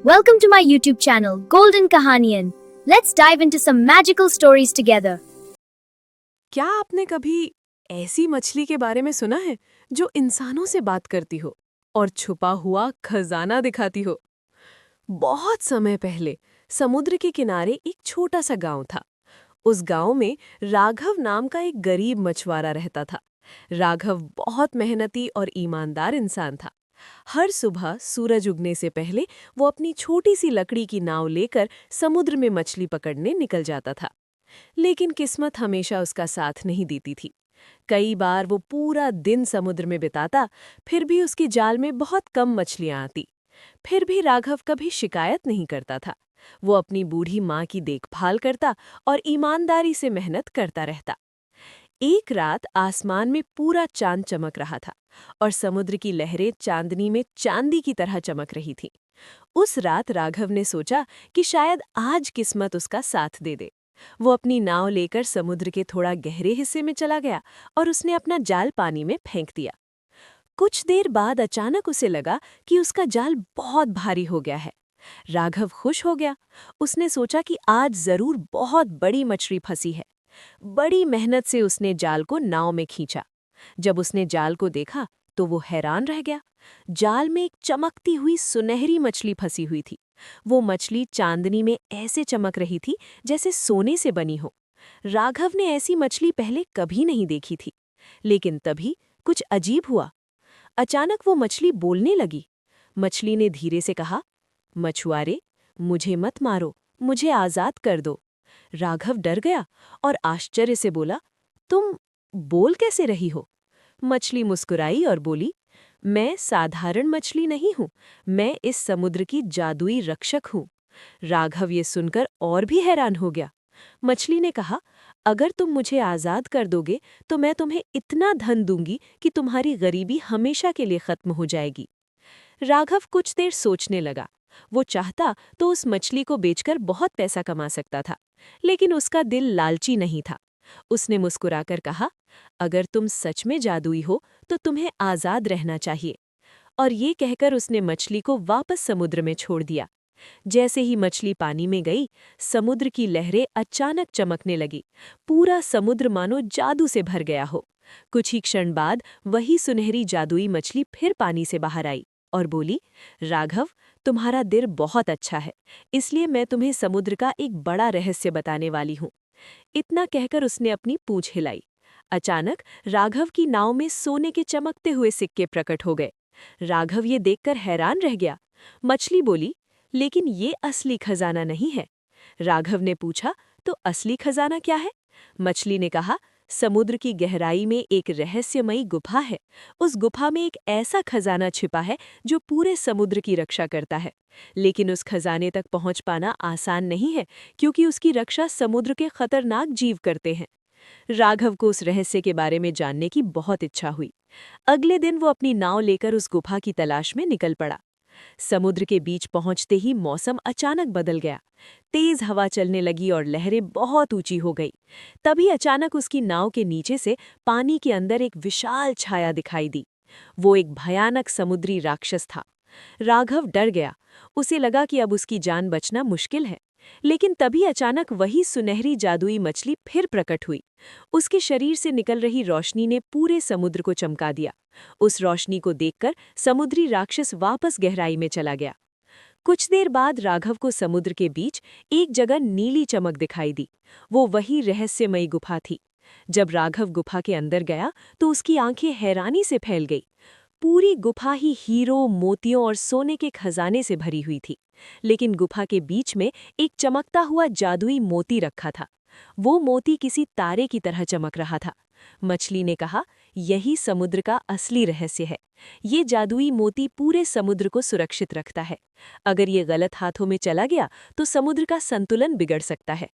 Welcome to my YouTube channel, Golden Kahanian. Let's dive into some magical stories together. क्या आपने कभी ऐसी मछली के बारे में सुना है जो इंसानों से बात करती हो और छुपा हुआ खजाना दिखाती हो? बहुत समय पहले समुद्र के किनारे एक छोटा सा गांव था। उस गांव में राघव नाम का एक गरीब मछुआरा रहता था। राघव बहुत मेहनती और ईमानदार इंसान था। हर सुबह सूरज उगने से पहले वो अपनी छोटी सी लकड़ी की नाव लेकर समुद्र में मछली पकड़ने निकल जाता था। लेकिन किस्मत हमेशा उसका साथ नहीं देती थी। कई बार वो पूरा दिन समुद्र में बिताता, फिर भी उसकी जाल में बहुत कम मछलियां आती। फिर भी राघव कभी शिकायत नहीं करता था। वो अपनी बूढ़ी माँ की देखभाल करता और ईमानदारी से मेहनत करता रहता। एक रात आसमान में पूरा चांद चमक रहा था और समुद्र की लहरें चांदनी में चांदी की तरह चमक रही थीं। उस रात राघव ने सोचा कि शायद आज किस्मत उसका साथ दे दे। वो अपनी नाव लेकर समुद्र के थोड़ा गहरे हिस्से में चला गया और उसने अपना जाल पानी में फेंक दिया। कुछ देर बाद अचानक उसे लगा कि उसका जाल बहुत भारी हो गया है। राघव खुश हो गया। उसने सोचा कि आज जरूर बहुत बड़ी मछली फंसी है। बड़ी मेहनत से उसने जाल को नाव में खींचा। जब उसने जाल को देखा तो वो हैरान रह गया। जाल में एक चमकती हुई सुनहरी मछली फंसी हुई थी। वो मछली चांदनी में ऐसे चमक रही थी जैसे सोने से बनी हो। राघव ने ऐसी मछली पहले कभी नहीं देखी थी। लेकिन तभी कुछ अजीब हुआ। अचानक वो मछली बोलने लगी। मछली ने धीरे से कहा, मछुआरे, मुझे मत मारो, मुझे आजाद कर दो। राघव डर गया और आश्चर्य से बोला, तुम बोल कैसे रही हो? मछली मुस्कुराई और बोली, मैं साधारण मछली नहीं हूँ, मैं इस समुद्र की जादुई रक्षक हूँ। राघव ये सुनकर और भी हैरान हो गया। मछली ने कहा, अगर तुम मुझे आज़ाद कर दोगे तो मैं तुम्हें इतना धन दूंगी कि तुम्हारी गरीबी हमेशा के लिए खत्म हो जाएगी। राघव कुछ देर सोचने लगा। वो चाहता तो उस मछली को बेचकर बहुत पैसा कमा सकता था, लेकिन उसका दिल लालची नहीं था। उसने मुस्कुराकर कहा, अगर तुम सच में जादुई हो तो तुम्हें आज़ाद रहना चाहिए। और ये कहकर उसने मछली को वापस समुद्र में छोड़ दिया। जैसे ही मछली पानी में गई, समुद्र की लहरें अचानक चमकने लगी। पूरा समुद्र मानो जादू से भर गया हो। कुछ ही क्षण बाद वही सुनहरी जादुई मछली फिर पानी से बाहर आई और बोली, राघव, तुम्हारा दिल बहुत अच्छा है, इसलिए मैं तुम्हें समुद्र का एक बड़ा रहस्य बताने वाली हूँ। इतना कहकर उसने अपनी पूंछ हिलाई। अचानक राघव की नाव में सोने के चमकते हुए सिक्के प्रकट हो गए। राघव ये देखकर हैरान रह गया। मछली बोली, लेकिन ये असली खजाना नहीं है। राघव ने पूछा, तो असली खजाना क्या है? मछली ने कहा, समुद्र की गहराई में एक रहस्यमयी गुफा है। उस गुफा में एक ऐसा खजाना छिपा है जो पूरे समुद्र की रक्षा करता है। लेकिन उस खजाने तक पहुंच पाना आसान नहीं है, क्योंकि उसकी रक्षा समुद्र के खतरनाक जीव करते हैं। राघव को उस रहस्य के बारे में जानने की बहुत इच्छा हुई। अगले दिन वो अपनी नाव लेकर उस गुफा की तलाश में निकल पड़ा। समुद्र के बीच पहुंचते ही मौसम अचानक बदल गया। तेज हवा चलने लगी और लहरें बहुत ऊंची हो गई। तभी अचानक उसकी नाव के नीचे से पानी के अंदर एक विशाल छाया दिखाई दी। वो एक भयानक समुद्री राक्षस था। राघव डर गया। उसे लगा कि अब उसकी जान बचना मुश्किल है। लेकिन तभी अचानक वही सुनहरी जादुई मछली फिर प्रकट हुई। उसके शरीर से निकल रही रोशनी ने पूरे समुद्र को चमका दिया। उस रोशनी को देखकर समुद्री राक्षस वापस गहराई में चला गया। कुछ देर बाद राघव को समुद्र के बीच एक जगह नीली चमक दिखाई दी। वो वही रहस्यमयी गुफा थी। जब राघव गुफा के अंदर गया तो उसकी आंखें हैरानी से फैल गई। पूरी गुफा ही हीरों, मोतियों और सोने के खजाने से भरी हुई थी। लेकिन गुफा के बीच में एक चमकता हुआ जादुई मोती रखा था। वो मोती किसी तारे की तरह चमक रहा था। मछली ने कहा, यही समुद्र का असली रहस्य है। ये जादुई मोती पूरे समुद्र को सुरक्षित रखता है। अगर ये गलत हाथों में चला गया तो समुद्र का संतुलन बिगड़ सकता है।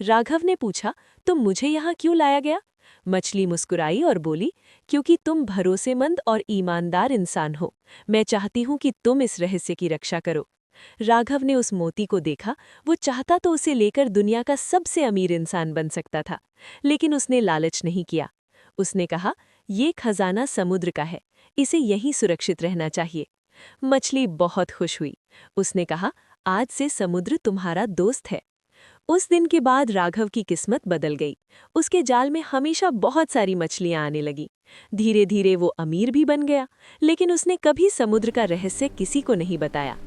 राघव ने पूछा, तुम मुझे यहाँ क्यों लाया गया? मछली मुस्कुराई और बोली, क्योंकि तुम भरोसेमंद और ईमानदार इंसान हो। मैं चाहती हूँ कि तुम इस रहस्य की रक्षा करो। राघव ने उस मोती को देखा। वो चाहता तो उसे लेकर दुनिया का सबसे अमीर इंसान बन सकता था, लेकिन उसने लालच नहीं किया। उसने कहा, ये खजाना समुद्र का है, इसे यहीं सुरक्षित रहना चाहिए। मछली बहुत खुश हुई। उसने कहा, आज से समुद्र तुम्हारा दोस्त है। उस दिन के बाद राघव की किस्मत बदल गई। उसके जाल में हमेशा बहुत सारी मछलियां आने लगी। धीरे धीरे वो अमीर भी बन गया, लेकिन उसने कभी समुद्र का रहस्य किसी को नहीं बताया।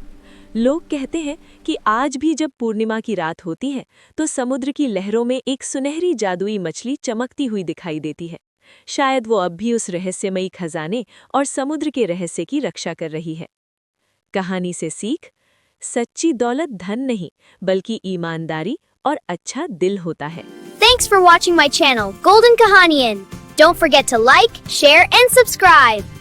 लोग कहते हैं कि आज भी जब पूर्णिमा की रात होती है तो समुद्र की लहरों में एक सुनहरी जादुई मछली चमकती हुई दिखाई देती है। शायद वो अब भी उस रहस्यमयी खजाने और समुद्र के रहस्य की रक्षा कर रही है। कहानी से सीख, सच्ची दौलत धन नहीं बल्कि ईमानदारी और अच्छा दिल होता है। Thanks for watching my channel, Golden Kahanian. Don't forget to like, share, and subscribe.